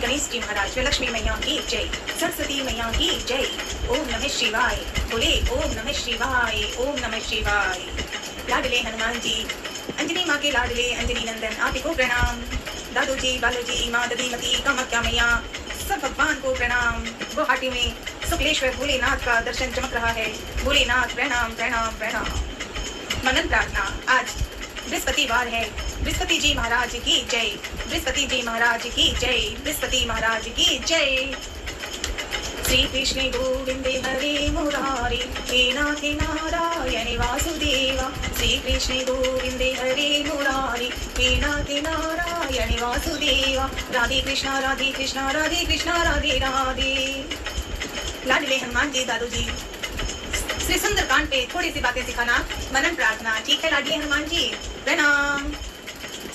गणेश जी महाराज व लक्ष्मी मैया की जय, सरस्वती मैया की जय। ओम नमः शिवाय, बोले ओम नमः शिवाय, ओम नमः शिवाय। लाडले हनुमान जी, अंजनी माँ के लाडले अंजनी नंदन, आप को प्रणाम। दादू जी, बालू जी, माँ दधीमती, कामाख्या मैया, सब भगवान को प्रणाम। गुवाहाटी में शुक्लेश्वर भोलेनाथ का दर्शन चमक रहा है। भोलेनाथ प्रणाम प्रणाम प्रणाम। मनन प्रार्थना। आज बृहस्पतिवार है। बृहस्पति जी महाराज की जय, बृहस्पति जी महाराज की जय, बृहस्पति महाराज की जय। श्री कृष्ण गोविंदे हरे मुरारे, हे नाथ नारायण वासुदेवा। श्री कृष्ण गोविंदे हरे मुरारे, हे नाथ नारायण वासुदेवा। राधे कृष्णा राधे कृष्णा राधे कृष्णा राधे राधे। लाडले हनुमान जी, दादू जी, श्री सुंदरकांड पे थोड़ी सी बातें सिखाना, मनन प्रार्थना। ठीक है लाडले हनुमान जी, प्रणाम।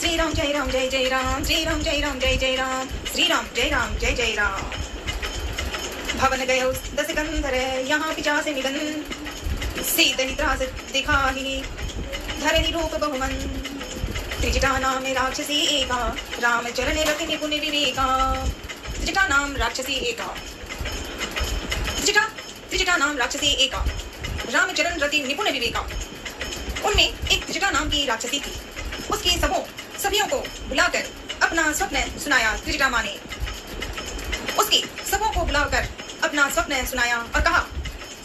श्री राम जय राम जय जय राम, श्री राम जय राम जय जय राम, श्री राम जय राम जय जय राम। भवन गयो दस कंधर, यहाँ पिचास निगन, सीत त्रास दिखाही, धरणी रूप बहुमन। त्रिजटा नाम राक्षसी एका, राम चरण रति निपुण विवेका। त्रिजटा नाम राक्षसी एका, त्रिजटा नाम राक्षसी एका, रामचरण रति निपुण विवेका। उनमें एक त्रिजटा नाम की राक्षसी थी। उसकी सभियों को बुलाकर अपना स्वप्न सुनाया। त्रिजटा माँ ने उसकी सबों को बुलाकर अपना स्वप्न सुनाया और कहा,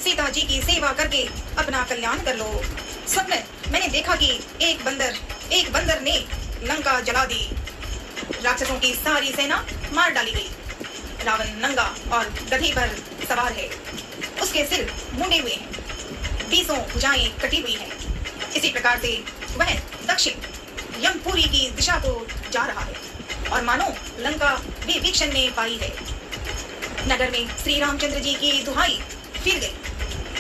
सीता जी की सेवा करके अपना कल्याण कर लो। स्वप्न मैंने देखा कि एक बंदर ने लंका जला दी। राक्षसों की सारी सेना मार डाली गई। रावण नंगा और गधे पर सवार है। उसके सिर मुंडे हुए हैं, 20 भुजाएं कटी हुई हैं। इसी प्रकार से वह दक्षिण यमपुरी की दिशा को जा रहा है और मानो लंका भी वीक्षण में पाई है। नगर में श्री रामचंद्र जी की दुहाई फिर गई।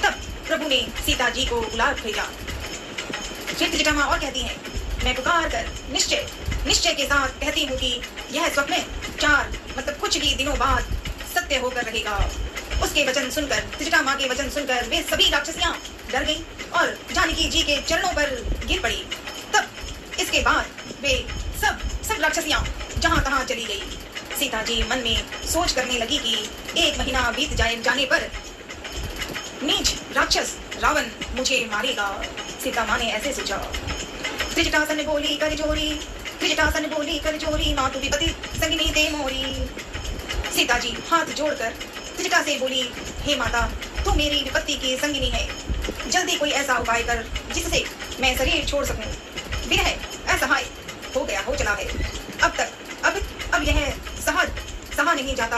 तब प्रभु ने सीता जी को बुला भेजा। फिर त्रिजटा माँ और कहती हैं, मैं पुकार कर निश्चय के साथ कहती हूँ कि यह स्वप्न कुछ ही दिनों बाद सत्य होकर रहेगा। उसके वचन सुनकर, त्रिजटा माँ के वचन सुनकर वे सभी राक्षसियां डर गईं और जानकी जी के चरणों पर गिर पड़ी। तब इसके बाद वे सब राक्षसियां जहां तहां चली गई। सीता जी मन में सोच करने लगी कि 1 महीना बीत जाने पर नीच राक्षस रावण मुझे मारेगा। सीता माँ ने ऐसे सोचा। त्रिजटासन बोली कर जोरी, माँ तू विपति संगिनी दे मोरी। सीता जी हाथ जोड़कर त्रिजटा से बोली, हे माता, तू मेरी विपत्ति की संगिनी है। जल्दी कोई ऐसा उपाय कर जिससे मैं शरीर छोड़ सकूं। विरह असहाय हो चला है। अब यह सहा नहीं जाता।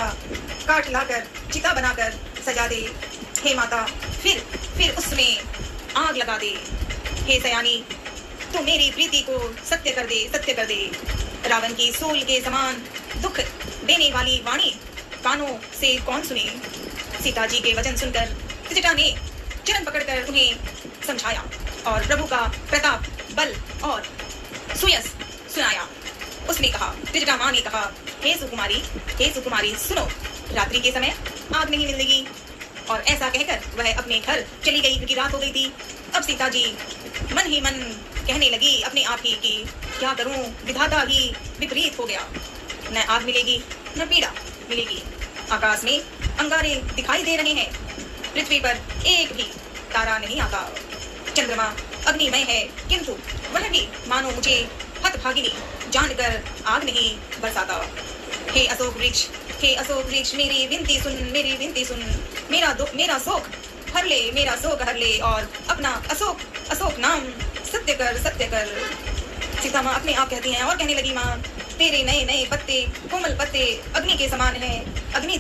काट लाकर चिता बनाकर सजा दे। हे माता, फिर उसमें आग लगा दे। हे सयानी, तू मेरी प्रीति को सत्य कर दे। रावण की सूल के समान दुख देने वाली वाणी कानों से कौन सुने। सीता जी के वचन सुनकर त्रिजटा ने चरण पकड़कर उन्हें समझाया और प्रभु का प्रताप, बल और सुयस सुनाया। उसने कहा, त्रिजटा माँ ने कहा, हे सुकुमारी सुनो, रात्रि के समय आग नहीं मिलेगी। और ऐसा कहकर वह अपने घर चली गई, क्योंकि रात हो गई थी। अब सीता जी मन ही मन कहने लगी अपने आप ही कि क्या करूं, विधाता ही विपरीत हो गया। न आग मिलेगी न पीड़ा मिलेगी। आकाश में अंगारे दिखाई दे रहे हैं, पृथ्वी पर एक भी तारा नहीं आता। चंद्रमा अग्निमय है, किंतु वह भी मानो मुझे हतभागिनी जानकर आग नहीं बरसाता। हे अशोक वृक्ष, मेरी विनती सुन। मेरा शोक हर ले और अपना अशोक नाम सत्य कर। सीता माँ अपने आप कहती हैं और कहने लगी, माँ तेरे नए पत्ते, कोमल पत्ते अग्नि के समान हैं। अग्नि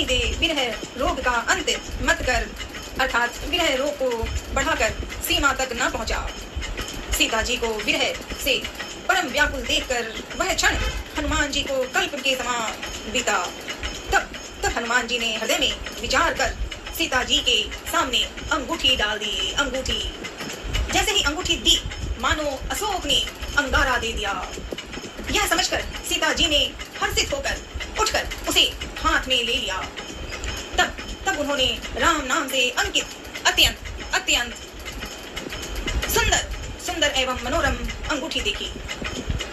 दे, विरह रोग का अंत मत कर, अर्थात विरह रोग को बढ़ाकर सीमा तक न पहुंचा। सीता जी को विरह से परम व्याकुल देखकर वह क्षण हनुमान जी को कल्प के समान बीता। तब हनुमान जी ने हृदय में विचार कर सीता जी के सामने अंगूठी डाल दी। अंगूठी जैसे ही अंगूठी दी, मानो अशोक ने अंगारा दे दिया। यह समझकर सीता जी ने हर्षित होकर उठकर उसे हाथ में ले लिया। तब उन्होंने राम नाम से अंकित अत्यंत सुंदर एवं मनोरम अंगूठी देखी।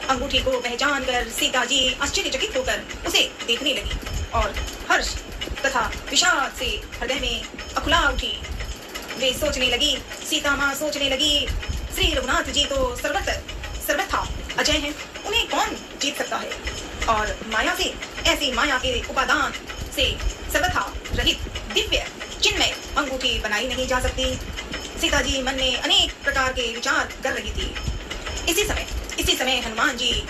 अंगूठी को पहचान कर सीता जी आश्चर्यचकित होकर उसे देखने लगी और हर्ष तथा विषाद से हृदय में अकुला उठी। वे सोचने लगी, सीता माँ सोचने लगी, श्री रघुनाथ जी तो सर्वथा अजय हैं, उन्हें कौन जीत सकता है। और माया से, ऐसी माया के उपादान से सर्वथा रहित दिव्य चिन्मय अंगूठी बनाई नहीं जा सकती। सीता जी मन में अनेक प्रकार के विचार कर रही थी। इसी समय हनुमान जी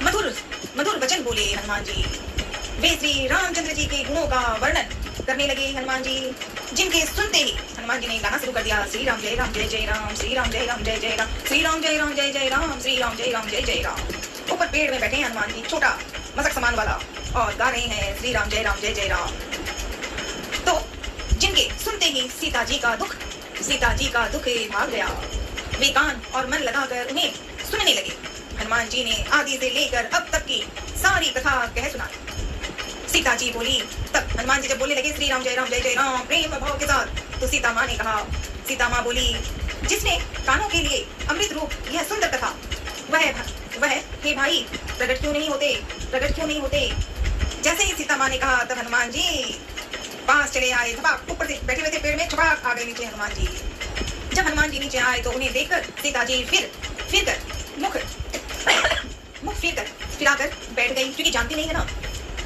मधुर वचन बोले। हनुमान जी वे श्री रामचंद्र जी के गुणों का वर्णन करने लगे। हनुमान जी जिनके सुनते ही हनुमान जी ने गाना शुरू कर दिया, श्री राम जय राम जय जय राम, श्री राम जय राम जय जय राम, श्री राम जय राम जय जय राम, श्री राम जय राम जय जय राम। ऊपर पेड़ में बैठे हनुमान जी, छोटा मसक समान वाला, और गा रहे हैं श्री राम जय राम। तो जिनके सुनते ही सीता जी का दुख भाग गया। वे कान और मन लगाकर उन्हें सुनने लगे। हनुमान जी ने आदि से लेकर अब तक की सारी कथा कह सुनाई। सीता जी बोली। तब हनुमान जी जब बोलने लगे श्री राम जय राम प्रेम भाव के साथ, तो सीता माँ ने कहा, सीता माँ बोली, जिसने कानों के लिए अमृत रूप यह सुंदर कथा, वह हे भाई प्रकट क्यों नहीं होते। जैसे ही सीता माँ ने कहा, तब हनुमान जी पास चले आए। छपाक ऊपर से बैठे हुए थे पेड़ में, छपाक आ गए नीचे हनुमान जी। जब हनुमान जी नीचे आए तो उन्हें देखकर सीता जी फिर कर मुख फिराकर बैठ गई, क्योंकि जानती नहीं है ना।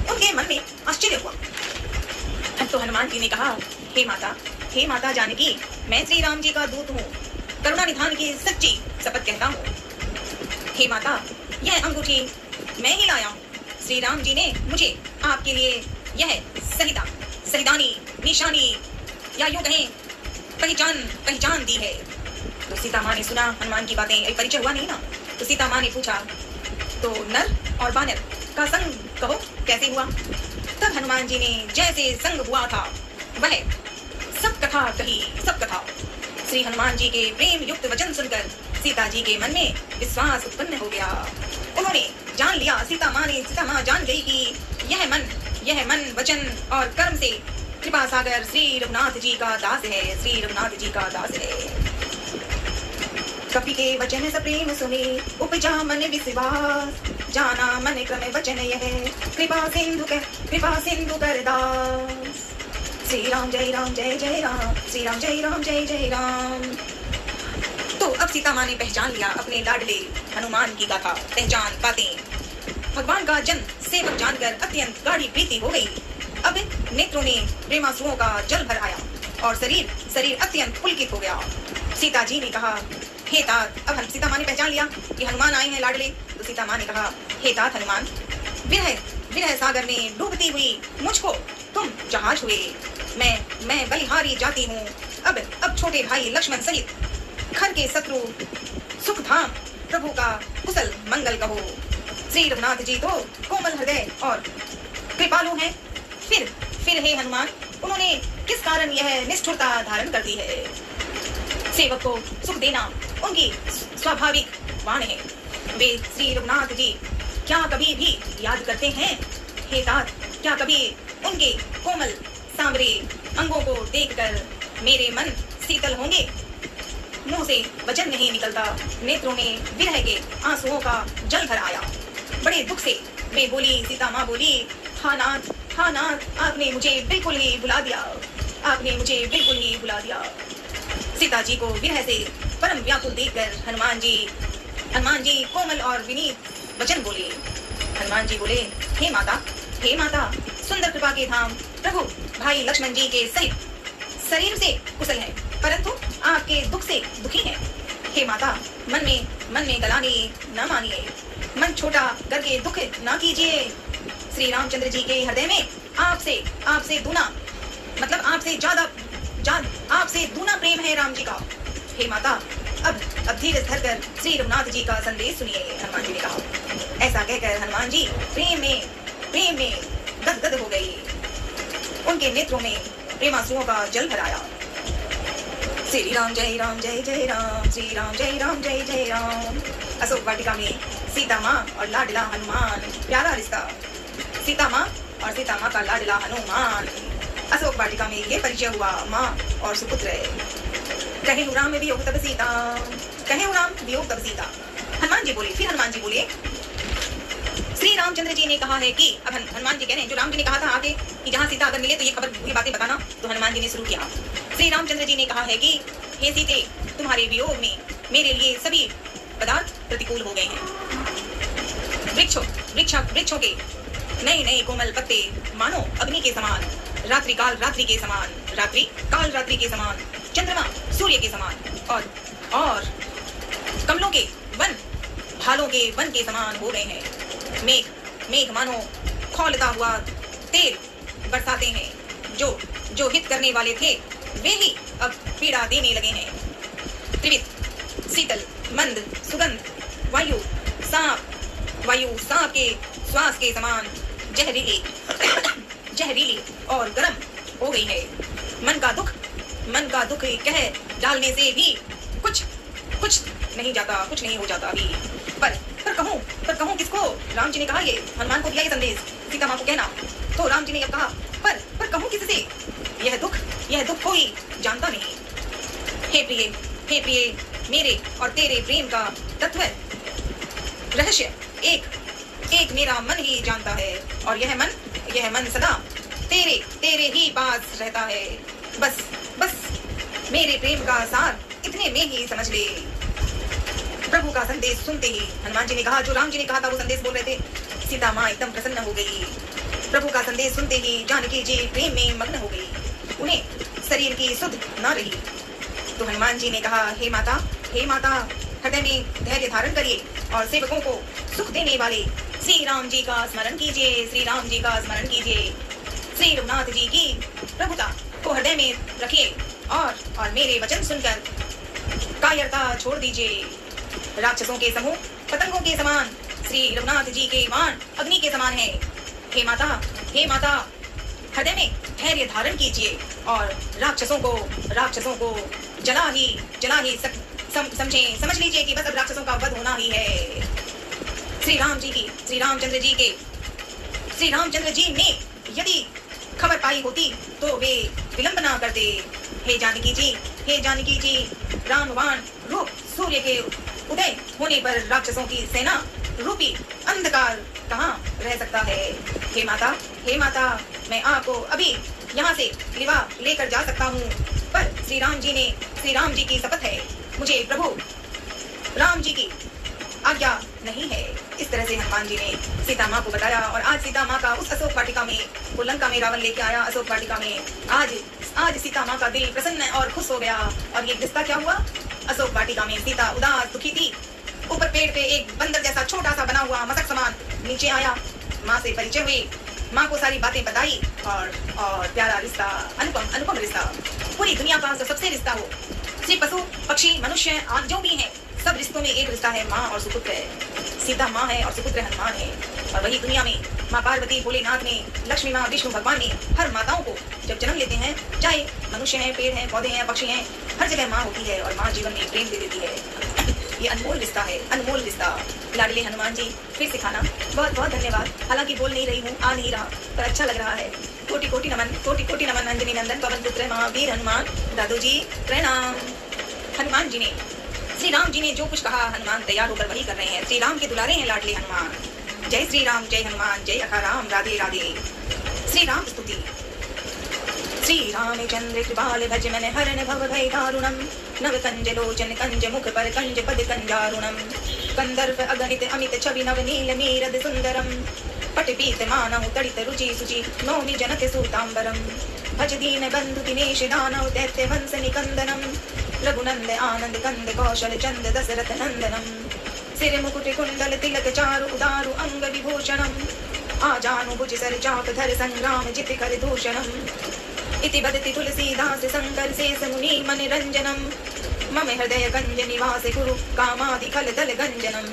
उनके मन में आश्चर्य हुआ। तो हनुमान जी ने कहा, हे माता जानकी, मैं श्री राम जी का दूत हूँ, करुणा निधान की सच्ची शपथ कहता हूँ। हे माता, यह अंगूठी मैं ही लाया हूँ। श्री राम जी ने मुझे आपके लिए यह सहिदानी निशानी या यूं कहें पहचान दी है। तो सीता माँ ने सुना हनुमान की बातें, परिचय हुआ नहीं ना। तो सीता माँ ने पूछा, तो नर और बानर का संग कहो कैसे हुआ। तब हनुमान जी ने जैसे संग हुआ था वह सब कथा श्री हनुमान जी के प्रेम युक्त वचन सुनकर सीता जी के मन में विश्वास उत्पन्न हो गया। उन्होंने जान लिया, सीता माँ जान गई कि यह मन वचन और कर्म से कृपा सागर श्री रघुनाथ जी का दास है। कपि के वचन से प्रेम सुने, उपजा मन विश्वास, जाना मन क्रम वचन यह, कृपा सिंधु कर दास। श्री राम जय राम जय जय राम, श्री राम जय राम जय जय राम। तो अब सीता माँ ने पहचान लिया अपने लाडले हनुमान की गाथा, पहचान बातें। भगवान का जन सेवक जानकर अत्यंत गाढ़ी प्रीति हो गई। अब नेत्रों में प्रेमाश्रुओं का जल भर आया और शरीर अत्यंत पुलकित हो गया। सीता जी ने कहा, हे तात, अब सीता माँ ने पहचान लिया कि हनुमान आए हैं लाडले। तो सीता माँ ने कहा, हे तात हनुमान, विरह सागर में डूबती हुई मुझको तुम जहाज हुए। मैं बलिहारी जाती हूँ। अब छोटे भाई लक्ष्मण सहित घर के शत्रु सुखधाम प्रभु का कुशल मंगल कहो। श्री रघुनाथ जी तो कोमल हृदय और कृपालु हैं। फिर हे हनुमान, उन्होंने किस कारण यह निष्ठुरता धारण कर दी है। सेवक को सुख देना उनकी स्वाभाविक वाण है। वे श्री रघुनाथ जी क्या कभी भी याद करते हैं। हे तात, क्या कभी उनके कोमल सांवरे अंगों को देखकर मेरे मन शीतल होंगे। मुंह से वचन नहीं निकलता, नेत्रों में विरह के आंसुओं का जल भर आया। बड़े दुख से वे बोली, सीता माँ बोली, हाँ नाथ, आपने मुझे बिल्कुल ही भुला दिया। सीता जी को विरह से परम व्याकुल देखकर हनुमान जी कोमल और विनीत वचन बोले। हनुमान जी बोले, हे माता, सुंदर कृपा के धाम प्रभु भाई लक्ष्मण जी के सहित शरीर से कुशल है, परंतु आपके दुख से दुखी है। हे माता, मन में गलानी न मानिए, मन छोटा करके दुख न कीजिए। श्री रामचंद्र जी के हृदय में आपसे दूना, मतलब आपसे दूना प्रेम है राम जी का। हे माता, अब धीरज धरकर श्री रघुनाथ जी का संदेश सुनिए। हनुमान जी ने कहा। ऐसा कहकर हनुमान जी प्रेम में गदगद हो गई। उनके नेत्रों में प्रेमाश्रुओं का जल भर आया। श्री राम जय राम जय जय राम, श्री राम जय राम जय जय राम। अशोक वाटिका में सीता माँ और लाडला हनुमान, प्यारा रिश्ता। सीता माँ का लाडला हनुमान। अशोक वाटिका में ये परिचय हुआ माँ और सुपुत्र। कहे राम वियोग तब सीता, हनुमान हनुमान जी बोले, फिर हनुमान जी बोले, श्री रामचंद्र जी ने कहा है कि अब हनुमान जी कह रहे हैं जो राम जी ने कहा था आगे कि जहाँ सीता अगर मिले तो ये बातें बताना, तो हनुमान जी ने शुरू किया। श्री रामचंद्र जी ने कहा है कि हे सीते, तुम्हारे वियोग में मेरे लिए सभी पदार्थ प्रतिकूल हो गए हैं। वृक्षों के नए नए कोमल पत्ते मानो अग्नि के समान, रात्रि काल रात्रि के समान, रात्रि काल रात्रि के समान, चंद्रमा सूर्य के समान, और कमलों के वन भालों के वन के समान हो गए हैं। मेघ मानो खौलता हुआ तेल बरसाते हैं। जो हित करने वाले थे वे ही अब पीड़ा देने लगे हैं। त्रिविध शीतल मंद सुगंध वायु सांप के श्वास के समान जहरीली और गर्म हो गई है। मन का दुख कह डालने से भी कुछ नहीं हो जाता अभी। पर कहूँ किसको? राम जी ने कहा, ये हनुमान को दिया ये संदेश सीता माँ को कहना। तो राम जी ने अब कहा, पर कहूँ किससे? यह दुख कोई जानता नहीं। हे प्रिय, मेरे और तेरे प्रेम का तत्व रहस्य एक मेरा मन ही जानता है, और यह मन सदा तेरे ही पास रहता है। बस मेरे प्रेम का सार इतने में ही समझ ले। प्रभु का संदेश सुनते ही हनुमान जी ने कहा, जो राम जी ने कहा था वो संदेश बोल रहे थे, सीता माँ एकदम प्रसन्न हो गई। प्रभु का संदेश सुनते ही जानकी जी प्रेम में मग्न हो गई, उन्हें शरीर की सुध न रही। तो हनुमान जी ने कहा, हे माता, हृदय में धैर्य धारण करिए और सेवकों को सुख देने वाले श्री राम जी का स्मरण कीजिए। श्री रघुनाथ जी की प्रभुता को हृदय में रखिए और मेरे वचन सुनकर कायरता छोड़ दीजिए। राक्षसों के समूह पतंगों के समान, श्री रघुनाथ जी के बाण अग्नि के समान है। हे माता, हृदय में धैर्य धारण कीजिए और राक्षसों को जला ही समझ लीजिए कि बस अब राक्षसों का वध होना ही है। श्री रामचंद्र जी ने यदि खबर पाई होती तो वे विलंब ना करते। हे जानकी जी, रामबाण रूप सूर्य के उदय होने पर राक्षसों की सेना रूपी अंधकार कहाँ रह सकता है। हे माता, मैं आपको अभी यहाँ से लिवा लेकर जा सकता हूँ, पर श्री राम जी की शपथ है, मुझे प्रभु राम जी की आज्ञा नहीं है। इस तरह से हनुमान जी ने सीता माँ को बताया। और आज सीता माँ का उस अशोक वाटिका में, वो लंका में रावण लेके आया अशोक वाटिका में, आज सीता माँ का दिल प्रसन्न और खुश हो गया। और ये किस्सा क्या हुआ? अशोक वाटिका में सीता उदास दुखी थी। ऊपर पेड़ पे एक बंदर जैसा छोटा सा बना हुआ मसक समान नीचे आया, माँ से परिचय हुई, माँ को सारी बातें बताई और प्यारा रिश्ता, अनुपम रिश्ता, पूरी दुनिया का सबसे रिश्ता हो। श्री पशु पक्षी मनुष्य आज जो भी है, सब रिश्तों में एक रिश्ता है, माँ और सुपुत्र है। सीता माँ है और सुपुत्र हनुमान है। और वही दुनिया में माँ पार्वती, भोलेनाथ ने, लक्ष्मी माँ, विष्णु भगवान ने हर माताओं को जब जन्म लेते हैं, चाहे मनुष्य हैं, पेड़ हैं, पौधे हैं, पक्षी हैं, हर जगह माँ होती है और माँ जीवन में प्रेम दे देती है। ये अनमोल रिश्ता है, अनमोल रिश्ता। लाडले हनुमान जी फिर सिखाना, बहुत बहुत धन्यवाद। हालांकि बोल नहीं रही हूँ, आ नहीं रहा, पर अच्छा लग रहा है। कोटि कोटि नमन अंजनी नंदन पवन पुत्र महावीर हनुमान दादू जी प्रणाम। हनुमान जी ने, श्री राम जी ने जो कुछ कहा, हनुमान तैयार होकर वही कर रहे हैं। श्री राम के दुलारे हैं लाडले हनुमान। जय श्री राम, जय हनुमान, जय अखाराम, राधे राधे। श्री राम स्तुति। श्री रामचंद्र कृपाल भज मन हरण भव भय दारुणम, नव कंज लोचन कंज मुख पर कंज पद कंजारुणम, कंदर्प अगणित अमित छवि नव नील नीरद सुंदरम, पटपीत मानव तड़ित रुचि सुचि नौमि जनक सूतांबरम, भज दीन बंधु दिनेश दानव दैत्य वंश निकंदनम, रघुनंद आनंद कंद कौशल चंद दशरथ नंदनम, सिर मुकुट कुंडल तिलक चारु उदारु अंग विभूषणम, आजानु भुज सर चाप धर संग्राम जित कर दूषणम, इति बदति तुलसीदास शंकर शेष मुनि मन रंजनम, मम हृदय गंज निवास गुरु कामादि खल दल गंजनम,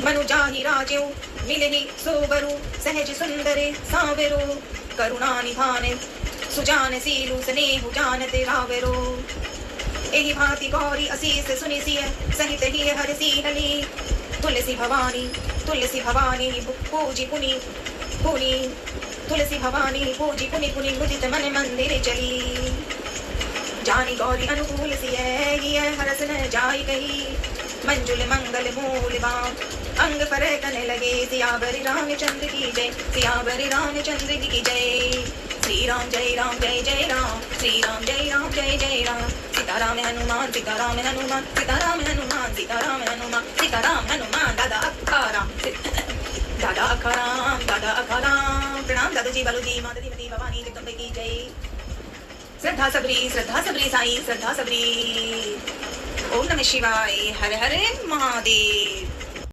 मनुजाहि राजेउ मिलहि सोबरु सहज सुंदरे सावेरो, करुणा निधाने सुजान सीलु स्नेहु जानते रावेरो, एहि भांति गौरी असीस सुनि सिय सहित ही हरसी हली, तुलसी भवानी पूजी पुनि तुलसी भवानी पूजी पुनि पुनि मुदित मन मंदिर चली, जानी गौरी अनुकूल सिय हरस न जाई गई, मंजुल मंगल मूल बाम अंग पर कने लगे सियावरी रामचंद्र की जय सियावरी रामचंद्र की जय श्री राम जय जय राम श्री राम जय जय राम सीताराम हनुमान सीताराम हनुमान सीताराम हनुमान सीताराम हनुमान सीताराम हनुमान दादा अखाराम दादा अखाराम प्रणाम दादाजी बालूजी माता दी मती भवानी जगदम्बे की जय श्रद्धा सबरी साई श्रद्धा सबरी ओम नमः शिवाय हर हर महादेव।